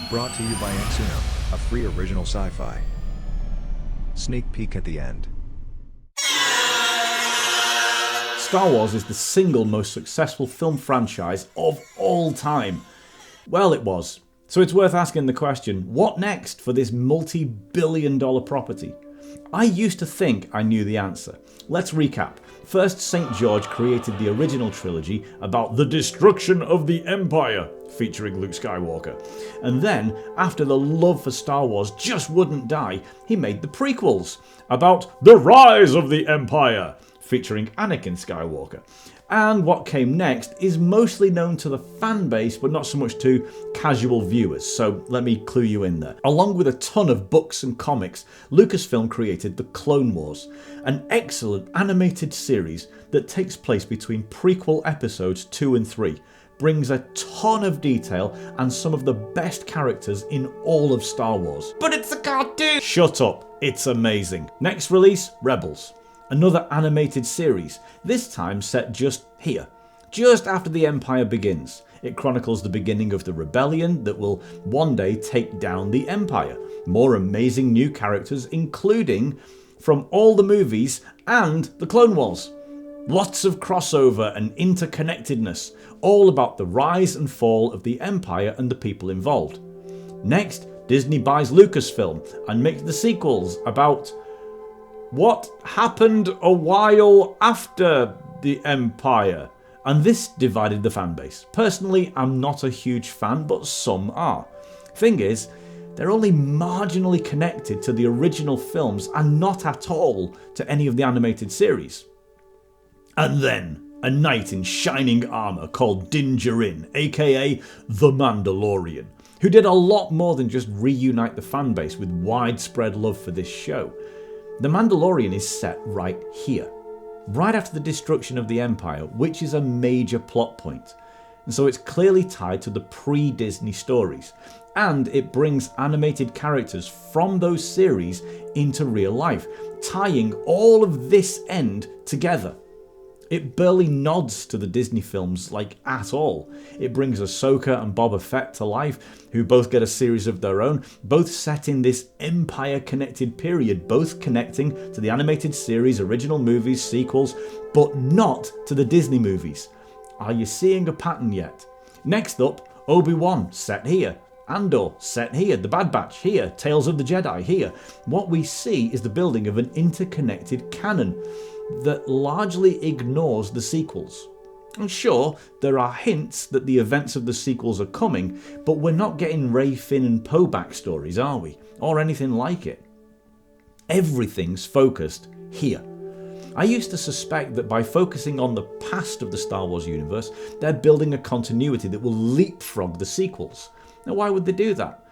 Brought to you by Exuno, a free original sci-fi. Sneak peek at the end. Star Wars is the single most successful film franchise of all time. Well, it was. So it's worth asking the question, what next for this multi-billion-dollar property? I used to think I knew the answer. Let's recap. First, St. George created the original trilogy about the destruction of the Empire, featuring Luke Skywalker. And then, after the love for Star Wars just wouldn't die, he made the prequels about the rise of the Empire, featuring Anakin Skywalker. And what came next is mostly known to the fan base, but not so much to casual viewers, so let me clue you in there. Along with a ton of books and comics, Lucasfilm created The Clone Wars, an excellent animated series that takes place between prequel episodes 2 and 3, brings a ton of detail and some of the best characters in all of Star Wars. But it's a cartoon! Shut up, it's amazing. Next release, Rebels. Another animated series, this time set just here, just after the Empire begins. It chronicles the beginning of the rebellion that will one day take down the Empire. More amazing new characters, including from all the movies and the Clone Wars. Lots of crossover and interconnectedness, all about the rise and fall of the Empire and the people involved. Next, Disney buys Lucasfilm and makes the sequels about what happened a while after the Empire. And this divided the fan base. Personally, I'm not a huge fan, but some are. Thing is, they're only marginally connected to the original films and not at all to any of the animated series. And then, a knight in shining armour called Din Djarin, aka the Mandalorian, who did a lot more than just reunite the fan base with widespread love for this show. The Mandalorian is set right here, right after the destruction of the Empire, which is a major plot point. And so it's clearly tied to the pre-Disney stories, and it brings animated characters from those series into real life, tying all of this end together. It barely nods to the Disney films at all. It brings Ahsoka and Boba Fett to life, who both get a series of their own, both set in this Empire-connected period, both connecting to the animated series, original movies, sequels, but not to the Disney movies. Are you seeing a pattern yet? Next up, Obiwan, set here. Andor, set here. The Bad Batch, here. Tales of the Jedi, here. What we see is the building of an interconnected canon that largely ignores the sequels. And sure, there are hints that the events of the sequels are coming, but we're not getting Rey, Finn and Poe backstories, are we? Or anything like it. Everything's focused here. I used to suspect that by focusing on the past of the Star Wars universe, they're building a continuity that will leapfrog the sequels. Now, why would they do that?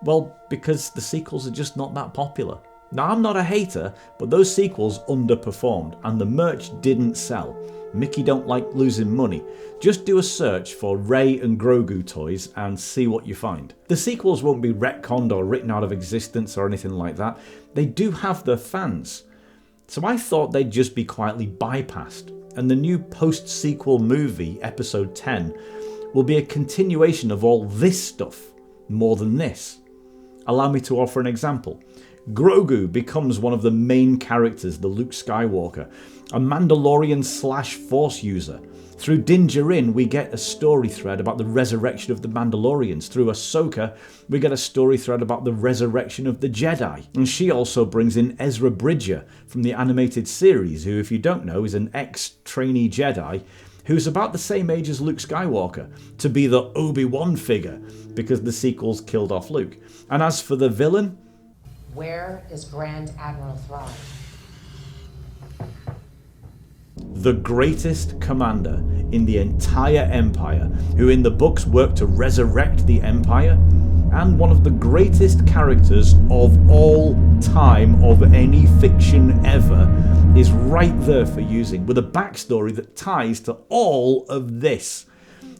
Well, because the sequels are just not that popular. Now, I'm not a hater, but those sequels underperformed and the merch didn't sell. Mickey don't like losing money. Just do a search for Rey and Grogu toys and see what you find. The sequels won't be retconned or written out of existence or anything like that. They do have their fans. So I thought they'd just be quietly bypassed. And the new post-sequel movie, Episode 10, will be a continuation of all this stuff, more than this. Allow me to offer an example. Grogu becomes one of the main characters, the Luke Skywalker, a Mandalorian / Force user. Through Din Djarin, we get a story thread about the resurrection of the Mandalorians. Through Ahsoka, we get a story thread about the resurrection of the Jedi. And she also brings in Ezra Bridger from the animated series, who, if you don't know, is an ex-trainee Jedi who's about the same age as Luke Skywalker, to be the Obiwan figure, because the sequels killed off Luke. And as for the villain, where is Grand Admiral Thrawn? The greatest commander in the entire Empire, who in the books worked to resurrect the Empire, and one of the greatest characters of all time of any fiction ever, is right there for using, with a backstory that ties to all of this.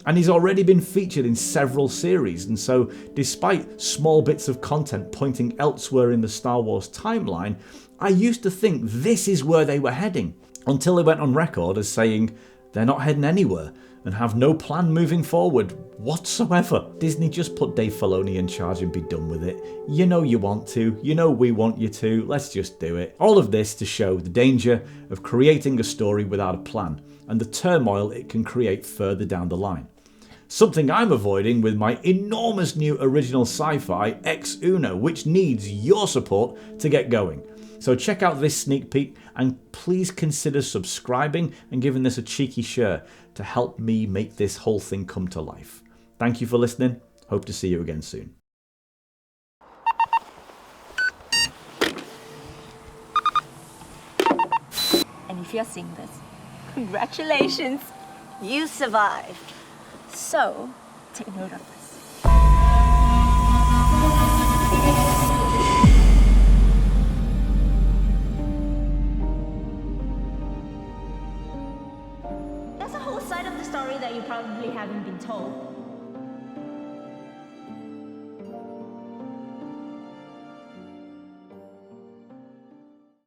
And he's already been featured in several series, and so despite small bits of content pointing elsewhere in the Star Wars timeline, I used to think this is where they were heading, until they went on record as saying they're not heading anywhere, and have no plan moving forward whatsoever. Disney, just put Dave Filoni in charge and be done with it. You know you want to, you know we want you to, let's just do it. All of this to show the danger of creating a story without a plan and the turmoil it can create further down the line. Something I'm avoiding with my enormous new original sci-fi Ex Uno, which needs your support to get going. So check out this sneak peek and please consider subscribing and giving this a cheeky share to help me make this whole thing come to life. Thank you for listening. Hope to see you again soon. And if you're seeing this, congratulations! You survived. So, take note of this.